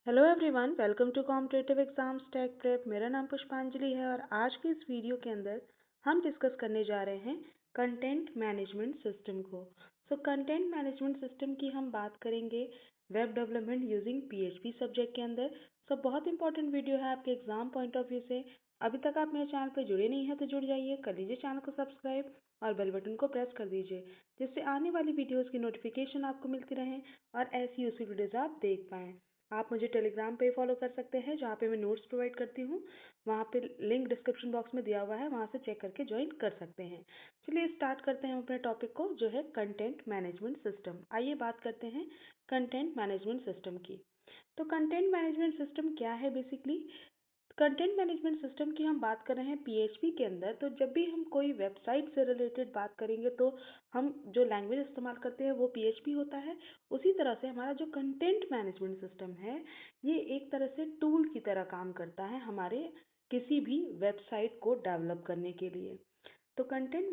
Hello everyone, welcome to competitive exams tech prep. मेरा नाम पुष्पांजलि है और आज के इस वीडियो के अंदर हम डिस्कस करने जा रहे हैं कंटेंट मैनेजमेंट सिस्टम को। कंटेंट मैनेजमेंट सिस्टम की हम बात करेंगे web development using PHP subject के अंदर। बहुत इंपॉर्टेंट वीडियो है आपके एग्जाम पॉइंट ऑफ व्यू से। अभी तक आप मेरे चैनल पर जुड़े नहीं हैं तो जुड़ जाइए, कर लीजिए चैनल को सब्सक्राइब और बेल बटन को प्रेस कर दीजिए, जिससे आने वाली वीडियोज़ की नोटिफिकेशन आपको मिलती रहे और ऐसी यूजफुल वीडियोज़ आप देख पाएँ। आप मुझे टेलीग्राम पे फॉलो कर सकते हैं, जहाँ पे मैं नोट्स प्रोवाइड करती हूँ। वहाँ पे लिंक डिस्क्रिप्शन बॉक्स में दिया हुआ है, वहाँ से चेक करके ज्वाइन कर सकते हैं। चलिए स्टार्ट करते हैं अपने टॉपिक को, जो है कंटेंट मैनेजमेंट सिस्टम। आइए बात करते हैं कंटेंट मैनेजमेंट सिस्टम की। तो कंटेंट मैनेजमेंट सिस्टम क्या है बेसिकली? कंटेंट मैनेजमेंट सिस्टम की हम बात कर रहे हैं पीएचपी के अंदर। तो जब भी हम कोई वेबसाइट से रिलेटेड बात करेंगे तो हम जो लैंग्वेज इस्तेमाल करते हैं वो पीएचपी होता है। उसी तरह से हमारा जो कंटेंट मैनेजमेंट सिस्टम है, ये एक तरह से टूल की तरह काम करता है हमारे किसी भी वेबसाइट को डेवलप करने के लिए। तो कंटेंट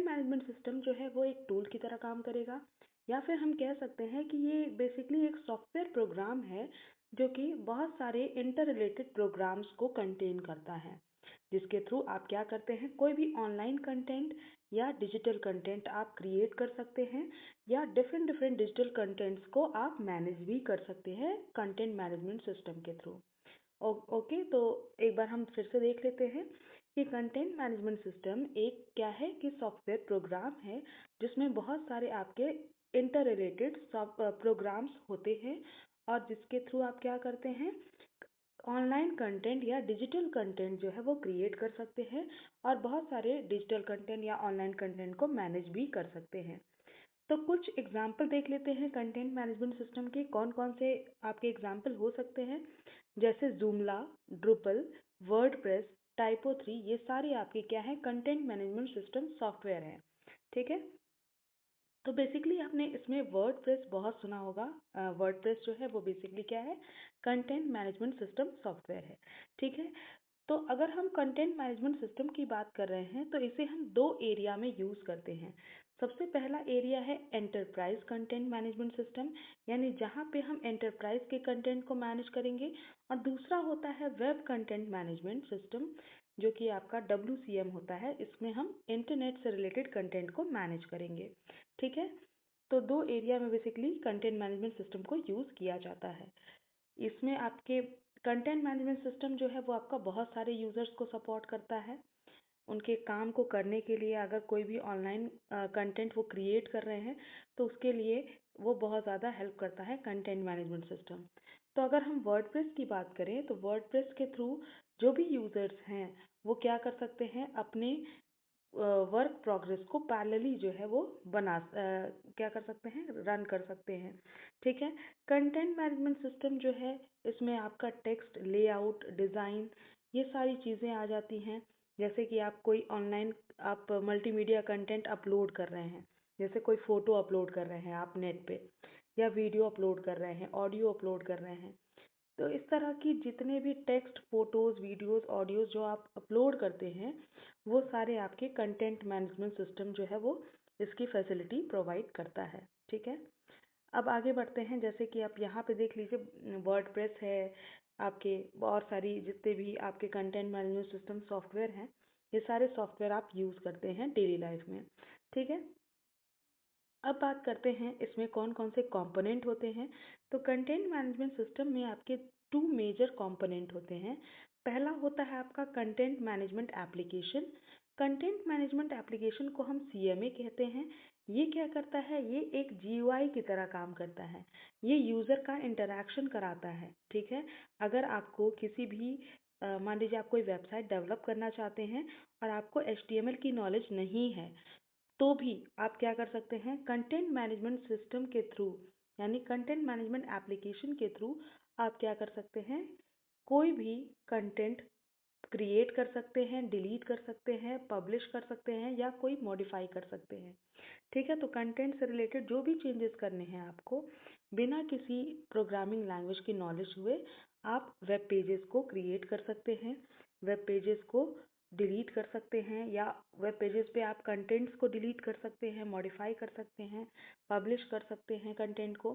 मैनेजमेंट सिस्टम जो है वो एक टूल की तरह काम करेगा, या फिर हम कह सकते हैं कि ये बेसिकली एक सॉफ्टवेयर प्रोग्राम है जो कि बहुत सारे इंटर रिलेटेड प्रोग्राम्स को कंटेन करता है, जिसके थ्रू आप क्या करते हैं, कोई भी ऑनलाइन कंटेंट या डिजिटल कंटेंट आप क्रिएट कर सकते हैं, या डिफरेंट डिफरेंट डिजिटल कंटेंट्स को आप मैनेज भी कर सकते हैं कंटेंट मैनेजमेंट सिस्टम के थ्रू। ओके, तो एक बार हम फिर से देख लेते हैं कि कंटेंट मैनेजमेंट सिस्टम एक क्या है कि सॉफ्टवेयर प्रोग्राम है जिसमें बहुत सारे आपके इंटर रिलेटेड प्रोग्राम्स होते हैं, और जिसके थ्रू आप क्या करते हैं, ऑनलाइन कंटेंट या डिजिटल कंटेंट जो है वो क्रिएट कर सकते हैं, और बहुत सारे डिजिटल कंटेंट या ऑनलाइन कंटेंट को मैनेज भी कर सकते हैं। तो कुछ एग्जाम्पल देख लेते हैं कंटेंट मैनेजमेंट सिस्टम के, कौन कौन से आपके एग्जाम्पल हो सकते हैं। जैसे जूमला, ड्रुपल, वर्डप्रेस, टाइपो 3, ये सारे आपके क्या है, कंटेंट मैनेजमेंट सिस्टम सॉफ्टवेयर हैं। ठीक है, तो बेसिकली आपने इसमें वर्डप्रेस बहुत सुना होगा। वर्डप्रेस जो है वो बेसिकली क्या है, कंटेंट मैनेजमेंट सिस्टम सॉफ्टवेयर है। ठीक है, तो अगर हम कंटेंट मैनेजमेंट सिस्टम की बात कर रहे हैं तो इसे हम दो एरिया में यूज़ करते हैं। सबसे पहला एरिया है एंटरप्राइज कंटेंट मैनेजमेंट सिस्टम, यानी जहाँ पे हम एंटरप्राइज के कंटेंट को मैनेज करेंगे। और दूसरा होता है वेब कंटेंट मैनेजमेंट सिस्टम, जो कि आपका WCM होता है। इसमें हम इंटरनेट से रिलेटेड कंटेंट को मैनेज करेंगे। ठीक है, तो दो एरिया में बेसिकली कंटेंट मैनेजमेंट सिस्टम को यूज़ किया जाता है। इसमें आपके कंटेंट मैनेजमेंट सिस्टम जो है वो आपका बहुत सारे यूज़र्स को सपोर्ट करता है। उनके काम को करने के लिए अगर कोई भी ऑनलाइन कंटेंट वो क्रिएट कर रहे हैं तो उसके लिए वो बहुत ज़्यादा हेल्प करता है कंटेंट मैनेजमेंट सिस्टम। तो अगर हम वर्डप्रेस की बात करें तो वर्डप्रेस के थ्रू जो भी यूज़र्स हैं वो क्या कर सकते हैं, अपने वर्क प्रोग्रेस को पैरेलली जो है वो क्या कर सकते हैं, रन कर सकते हैं। ठीक है, कंटेंट मैनेजमेंट सिस्टम जो है इसमें आपका टेक्स्ट लेआउट डिज़ाइन ये सारी चीज़ें आ जाती हैं। जैसे कि आप कोई ऑनलाइन आप मल्टीमीडिया कंटेंट अपलोड कर रहे हैं, जैसे कोई फ़ोटो अपलोड कर रहे हैं आप नेट पे, या वीडियो अपलोड कर रहे हैं, ऑडियो अपलोड कर रहे हैं। तो इस तरह की जितने भी टेक्स्ट, फोटोज़, वीडियोज़, ऑडियोज़ जो आप अपलोड करते हैं, वो सारे आपके कंटेंट मैनेजमेंट सिस्टम जो है वो इसकी फैसिलिटी प्रोवाइड करता है। ठीक है, अब आगे बढ़ते हैं। जैसे कि आप यहाँ पे देख लीजिए, वर्डप्रेस है, आपके और सारी जितने भी आपके कंटेंट मैनेजमेंट सिस्टम सॉफ्टवेयर हैं, ये सारे सॉफ्टवेयर आप यूज़ करते हैं डेली लाइफ में। ठीक है, अब बात करते हैं इसमें कौन कौन से कंपोनेंट होते हैं। तो कंटेंट मैनेजमेंट सिस्टम में आपके टू मेजर कंपोनेंट होते हैं। पहला होता है आपका content management application. Content management application को हम CMA कहते हैं। ये क्या करता है, ये एक GUI की तरह काम करता है। ये यूज़र का इंटरेक्शन कराता है। ठीक है, अगर आपको किसी भी मान लीजिए आप कोई वेबसाइट डेवलप करना चाहते हैं और आपको HTML की नॉलेज नहीं है, तो भी आप क्या कर सकते हैं, कंटेंट मैनेजमेंट सिस्टम के थ्रू, यानी कंटेंट मैनेजमेंट एप्लीकेशन के थ्रू आप क्या कर सकते हैं, कोई भी कंटेंट क्रिएट कर सकते हैं, डिलीट कर सकते हैं, पब्लिश कर सकते हैं, या कोई मॉडिफाई कर सकते हैं। ठीक है, तो कंटेंट से रिलेटेड जो भी चेंजेस करने हैं आपको, बिना किसी प्रोग्रामिंग लैंग्वेज की नॉलेज हुए आप वेब पेजेस को क्रिएट कर सकते हैं, वेब पेजेस को डिलीट कर सकते हैं, या वेब पेजेस पे आप कंटेंट्स को डिलीट कर सकते हैं, मॉडिफाई कर सकते हैं, पब्लिश कर सकते हैं कंटेंट को।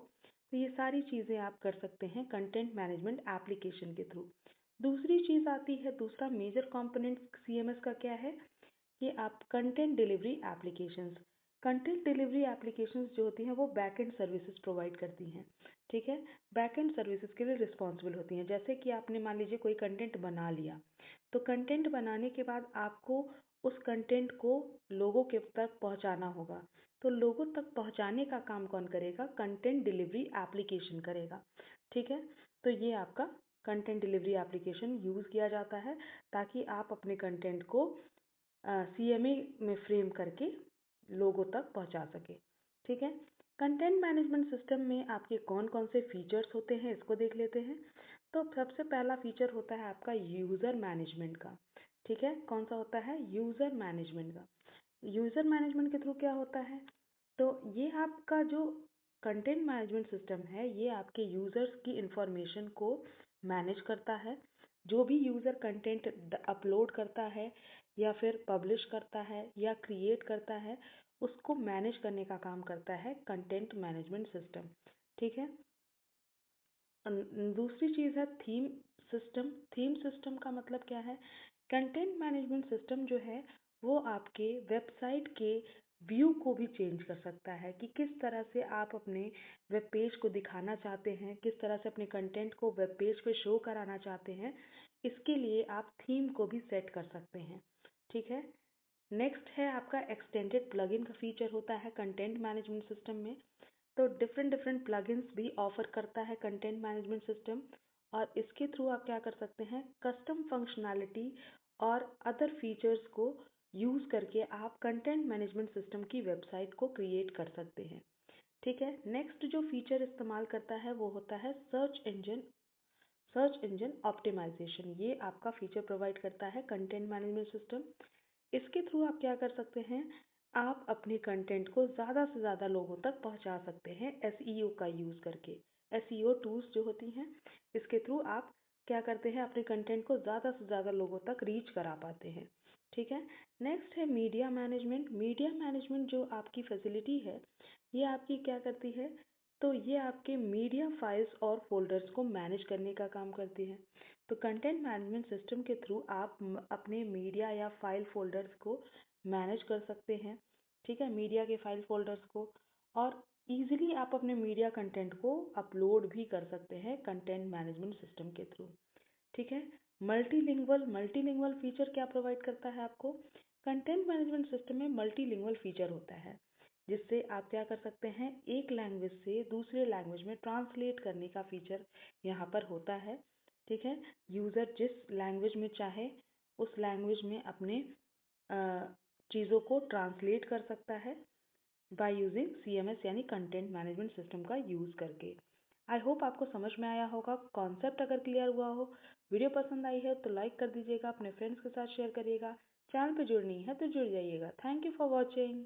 तो ये सारी चीज़ें आप कर सकते हैं कंटेंट मैनेजमेंट एप्लीकेशन के थ्रू। दूसरी चीज़ आती है, दूसरा मेजर कंपोनेंट सीएमएस का क्या है कि आप content delivery applications, content delivery applications जो होती हैं वो बैकएंड सर्विसेज प्रोवाइड करती हैं। ठीक है, बैकएंड सर्विसेज के लिए रिस्पॉन्सिबल होती हैं। जैसे कि आपने मान लीजिए कोई कंटेंट बना लिया, तो कंटेंट बनाने के बाद आपको उस कंटेंट को लोगों के तक पहुंचाना होगा। तो लोगों तक पहुंचाने का काम कौन करेगा? कंटेंट डिलीवरी एप्लीकेशन करेगा। ठीक है, तो ये आपका कंटेंट डिलीवरी एप्लीकेशन यूज़ किया जाता है ताकि आप अपने कंटेंट को सीएमए में फ्रेम करके लोगों तक पहुंचा सके। ठीक है, कंटेंट मैनेजमेंट सिस्टम में आपके कौन कौन से फीचर्स होते हैं इसको देख लेते हैं। तो सबसे पहला फीचर होता है आपका यूज़र मैनेजमेंट का। ठीक है, कौन सा होता है? यूज़र मैनेजमेंट का। यूज़र मैनेजमेंट के थ्रू क्या होता है? तो ये आपका जो कंटेंट मैनेजमेंट सिस्टम है ये आपके यूज़र्स की इंफॉर्मेशन को मैनेज करता है। जो भी यूज़र कंटेंट अपलोड करता है या फिर पब्लिश करता है या क्रिएट करता है, उसको मैनेज करने का काम करता है कंटेंट मैनेजमेंट सिस्टम। ठीक है, दूसरी चीज़ है थीम सिस्टम। थीम सिस्टम का मतलब क्या है? कंटेंट मैनेजमेंट सिस्टम जो है वो आपके वेबसाइट के व्यू को भी चेंज कर सकता है कि किस तरह से आप अपने वेब पेज को दिखाना चाहते हैं, किस तरह से अपने कंटेंट को वेब पेज पे शो कराना चाहते हैं। इसके लिए आप थीम को भी सेट कर सकते हैं। ठीक है, नेक्स्ट है आपका एक्सटेंडेड प्लगइन का फीचर होता है कंटेंट मैनेजमेंट सिस्टम में। तो डिफरेंट डिफरेंट प्लगइन्स भी ऑफर करता है कंटेंट मैनेजमेंट सिस्टम, और इसके थ्रू आप क्या कर सकते हैं? कस्टम फंक्शनैलिटी और अदर फीचर्स को यूज़ करके आप कंटेंट मैनेजमेंट सिस्टम की वेबसाइट को क्रिएट कर सकते हैं। ठीक है, नेक्स्ट जो फीचर इस्तेमाल करता है वो होता है सर्च इंजन ऑप्टिमाइजेशन। ये आपका फीचर प्रोवाइड करता है कंटेंट मैनेजमेंट सिस्टम। इसके थ्रू आप क्या कर सकते हैं? आप अपने कंटेंट को ज़्यादा से ज़्यादा लोगों तक पहुंचा सकते हैं एसईओ का यूज़ करके। एसईओ टूल्स जो होती हैं, इसके थ्रू आप क्या करते हैं? अपने कंटेंट को ज़्यादा से ज़्यादा लोगों तक रीच करा पाते हैं। ठीक है, नेक्स्ट है मीडिया मैनेजमेंट। मीडिया मैनेजमेंट जो आपकी फैसिलिटी है ये आपकी क्या करती है? तो ये आपके मीडिया फाइल्स और फोल्डर्स को मैनेज करने का काम करती है। तो कंटेंट मैनेजमेंट सिस्टम के थ्रू आप अपने मीडिया या फाइल फोल्डर्स को मैनेज कर सकते हैं। ठीक है, मीडिया के फाइल फोल्डर्स को, और इजीली आप अपने मीडिया कंटेंट को अपलोड भी कर सकते हैं कंटेंट मैनेजमेंट सिस्टम के थ्रू। ठीक है, मल्टीलिंगुअल मल्टीलिंगुअल फीचर क्या प्रोवाइड करता है आपको? कंटेंट मैनेजमेंट सिस्टम में मल्टीलिंगुअल फीचर होता है जिससे आप क्या कर सकते हैं? एक लैंग्वेज से दूसरे लैंग्वेज में ट्रांसलेट करने का फीचर यहाँ पर होता है। ठीक है, यूज़र जिस लैंग्वेज में चाहे उस लैंग्वेज में अपने चीज़ों को ट्रांसलेट कर सकता है बाय यूजिंग सीएमएस यानी कंटेंट मैनेजमेंट सिस्टम का यूज़ करके। आई होप आपको समझ में आया होगा। कॉन्सेप्ट अगर क्लियर हुआ हो, वीडियो पसंद आई है तो लाइक कर दीजिएगा, अपने फ्रेंड्स के साथ शेयर करिएगा। चैनल पे जुड़ नहीं है तो जुड़ जाइएगा। Thank you for watching.